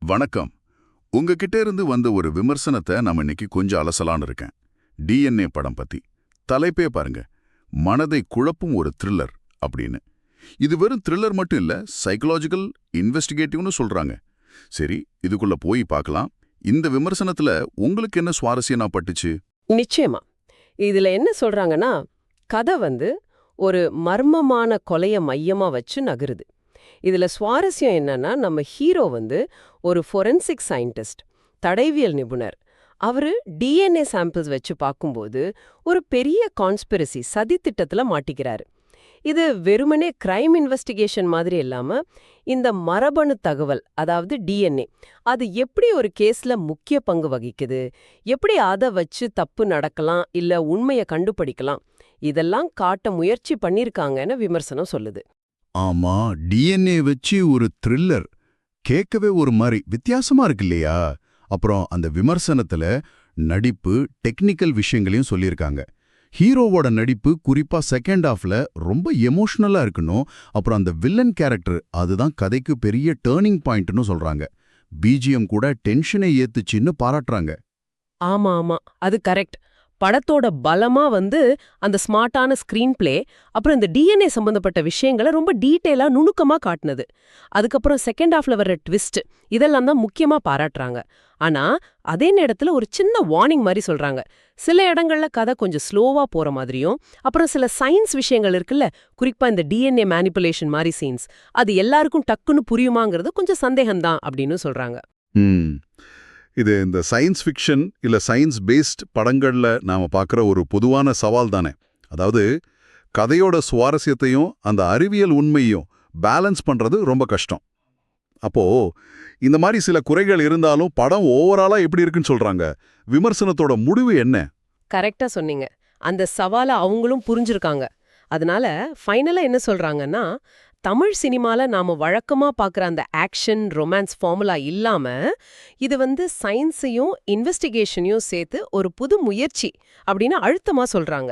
வணக்கம். உங்ககிட்ட இருந்து வந்த ஒரு விமர்சனத்தை நாம இன்னைக்கு கொஞ்சம் அலசலான்னு இருக்கேன். டிஎன்ஏ படம் பத்தி. தலைப்பே பாருங்க, மனதை குழப்பும் ஒரு த்ரில்லர் அப்படின்னு. இது வெறும் த்ரில்லர் மட்டும் இல்ல, சைக்கலாஜிக்கல் இன்வெஸ்டிகேட்டிவ்னு சொல்றாங்க. சரி, இதுக்குள்ள போய் பார்க்கலாம். இந்த விமர்சனத்துல உங்களுக்கு என்ன சுவாரஸ்யம் பட்டுச்சு? நிச்சயமா. இதுல என்ன சொல்றாங்கன்னா, கதை ஒரு மர்மமான கொலைய மையமா வச்சு நகருது. இதுல சுவாரஸ்யம் என்னன்னா, நம்ம ஹீரோ ஒரு ஃபொரென்சிக் சயின்டிஸ்ட், தடயவியல் நிபுணர். அவரு டிஎன்ஏ சாம்பிள்ஸ் வச்சு பார்க்கும்போது ஒரு பெரிய கான்ஸ்பிரசி சதி திட்டத்துல மாட்டிக்கிறாரு. இது வெறுமனே கிரைம் இன்வெஸ்டிகேஷன் மாதிரி இல்லாம, இந்த மரபணு தகவல், அதாவது டிஎன்ஏ, அது எப்படி ஒரு கேஸ்ல முக்கிய பங்கு வகிக்குது, எப்படி அதை வச்சு தப்பு நடக்கலாம் இல்ல உண்மையை கண்டுபிடிக்கலாம், இதெல்லாம் காட்ட முயற்சி பண்ணிருக்காங்கன்னு விமர்சனம் சொல்லுது. ஆமா, டிஎன்ஏ வச்சு ஒரு த்ரில்லர் கேட்கவே ஒரு மாதிரி வித்தியாசமா இருக்கு இல்லையா? அப்புறம் அந்த விமர்சனத்துல நடிப்பு, டெக்னிக்கல் விஷயங்களையும் சொல்லியிருக்காங்க. ஹீரோவோட நடிப்பு குறிப்பா செகண்ட் ஹாஃப்ல ரொம்ப எமோஷனலா இருக்கணும். அப்புறம் அந்த வில்லன் கேரக்டர், அதுதான் கதைக்கு பெரிய டேர்னிங் பாயிண்ட்னு சொல்றாங்க. பிஜிஎம் கூட டென்ஷனை ஏத்துச்சின்னு பாராட்டுறாங்க. ஆமா ஆமா, அது கரெக்ட். படத்தோட பலமா அந்த ஸ்மார்ட்டான ஸ்கிரீன் பிளே, அப்புறம் இந்த டிஎன்ஏ சம்பந்தப்பட்ட விஷயங்களை ரொம்ப டீட்டெயிலா நுணுக்கமா காட்டுனது. அதுக்கப்புறம் செகண்ட் ஹாஃப்ல வர்ற ட்விஸ்ட், இதெல்லாம் தான் முக்கியமா பாராட்டுறாங்க. ஆனா அதே நேரத்துல ஒரு சின்ன வார்னிங் மாதிரி சொல்றாங்க. சில இடங்கள்ல கதை கொஞ்சம் ஸ்லோவா போற மாதிரியும், அப்புறம் சில சயின்ஸ் விஷயங்கள் இருக்குல்ல, குறிப்பா இந்த டிஎன்ஏ மேனிபுலேஷன் மாதிரி சீன்ஸ், அது எல்லாருக்கும் டக்குன்னு புரியுமாங்கிறது கொஞ்சம் சந்தேகம்தான் அப்படின்னு சொல்றாங்க. இது இந்த சயின்ஸ் ஃபிக்ஷன் இல்ல சயின்ஸ் பேஸ்ட் படங்கள்ல நாம பார்க்குற ஒரு பொதுவான சவால் தானே. அதாவது கதையோட சுவாரஸ்யத்தையும் அந்த அறிவியல் உண்மையையும் பேலன்ஸ் பண்றது ரொம்ப கஷ்டம். அப்போ இந்த மாதிரி சில குறைகள் இருந்தாலும் படம் ஓவராலா எப்படி இருக்குன்னு சொல்றாங்க. விமர்சனத்தோட முடிவு என்ன? கரெக்டா சொன்னீங்க. அந்த சவாலை அவங்களும் புரிஞ்சிருக்காங்க. அதனால ஃபைனலா என்ன சொல்றாங்கன்னா, தமிழ் சினிமால நாம வழக்கமா பார்க்குற அந்த ஆக்ஷன் ரொமான்ஸ் ஃபார்முலா இல்லாம, இது சயின்ஸையும் இன்வெஸ்டிகேஷனையும் சேர்த்து ஒரு புது முயற்சி அப்படின்னு அழுத்தமா சொல்றாங்க.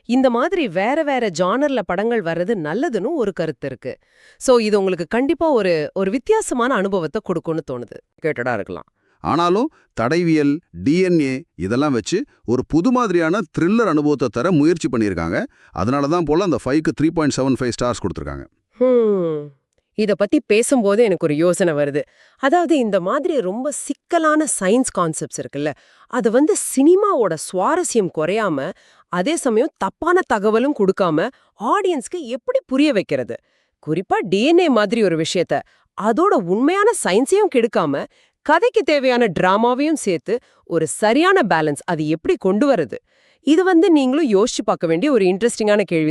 இந்த மாதிரி வேற வேற ஜானர்ல படங்கள் வர்றது நல்லதுன்னு ஒரு கருத்து இருக்கு. சோ இது உங்களுக்கு கண்டிப்பா ஒரு வித்தியாசமான அனுபவத்தை கொடுக்கும்னு தோணுது. கேட்டடா இருக்கலாம். ஆனாலும் தடயவியல், டிஎன்ஏ இதெல்லாம் வச்சு ஒரு புது மாதிரியான த்ரில்லர் அனுபவத்தை தர முயற்சி பண்ணியிருக்காங்க. அதனால தான் போல அந்த 5க்கு 3.75 ஸ்டார்ஸ் கொடுத்துருக்காங்க. இத பத்தி பேசும்போது எனக்கு ஒரு யோசனை வருது. அதாவது இந்த மாதிரி ரொம்ப சிக்கலான சயின்ஸ் கான்செப்ட்ஸ் இருக்குல்ல, அது சினிமாவோட சுவாரஸ்யம் குறையாம, அதே சமயம் தப்பான தகவலும் கொடுக்காம ஆடியன்ஸ்க்கு எப்படி புரிய வைக்கிறது? குறிப்பா டிஎன்ஏ மாதிரி ஒரு விஷயத்த அதோட உண்மையான சயின்ஸையும் கெடுக்காம, கதைக்கு தேவையான டிராமாவையும் சேர்த்து ஒரு சரியான பேலன்ஸ் அது எப்படி கொண்டு வருது? இது நீங்களும் யோசிச்சு பார்க்க வேண்டிய ஒரு இன்ட்ரெஸ்டிங்கான கேள்வி.